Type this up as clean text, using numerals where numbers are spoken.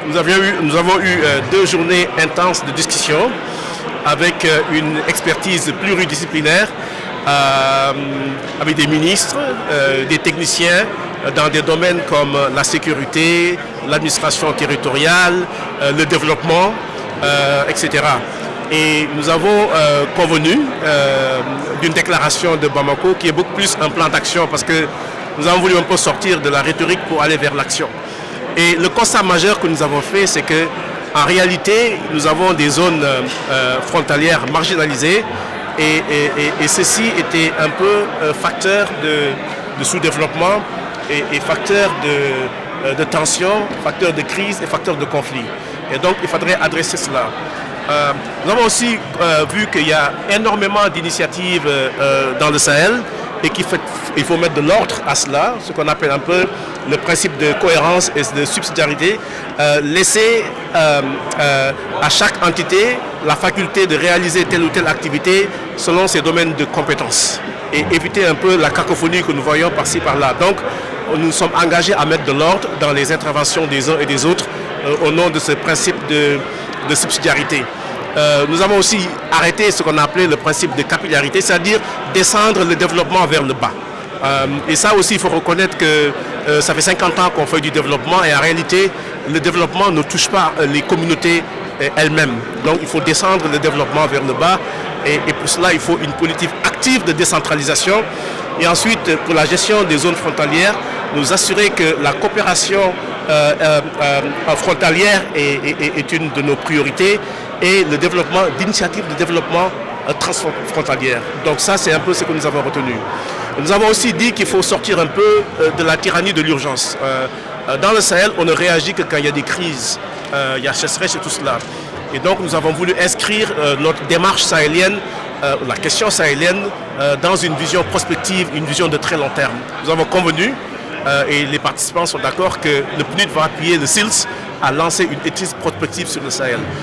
Nous avons eu 2 journées intenses de discussion avec une expertise pluridisciplinaire, avec des ministres, des techniciens dans des domaines comme la sécurité, l'administration territoriale, le développement, etc. Et nous avons convenu d'une déclaration de Bamako qui est beaucoup plus un plan d'action parce que nous avons voulu un peu sortir de la rhétorique pour aller vers l'action. Et le constat majeur que nous avons fait, c'est que en réalité, nous avons des zones frontalières marginalisées et ceci était un peu facteur de sous-développement et facteur de tension, facteur de crise et facteur de conflit. Et donc, il faudrait adresser cela. Nous avons aussi vu qu'il y a énormément d'initiatives dans le Sahel et qu'il faut mettre de l'ordre à cela, ce qu'on appelle un peu le principe de cohérence et de subsidiarité, laisser à chaque entité la faculté de réaliser telle ou telle activité selon ses domaines de compétences et éviter un peu la cacophonie que nous voyons par-ci par-là. Donc, nous sommes engagés à mettre de l'ordre dans les interventions des uns et des autres au nom de ce principe de subsidiarité. Nous avons aussi arrêté ce qu'on a appelé le principe de capillarité, c'est-à-dire descendre le développement vers le bas. Et ça aussi, il faut reconnaître que ça fait 50 ans qu'on fait du développement et en réalité, le développement ne touche pas les communautés elles-mêmes. Donc il faut descendre le développement vers le bas et pour cela, il faut une politique active de décentralisation. Et ensuite, pour la gestion des zones frontalières, nous assurer que la coopération frontalière est une de nos priorités et le développement d'initiatives de développement transfrontalières. Donc ça, c'est un peu ce que nous avons retenu. Nous avons aussi dit qu'il faut sortir un peu de la tyrannie de l'urgence. Dans le Sahel, on ne réagit que quand il y a des crises. Il y a sécheresse et tout cela. Et donc nous avons voulu inscrire notre démarche sahélienne, la question sahélienne, dans une vision prospective, une vision de très long terme. Nous avons convenu, et les participants sont d'accord, que le PNUD va appuyer le SILS à lancer une étude prospective sur le Sahel.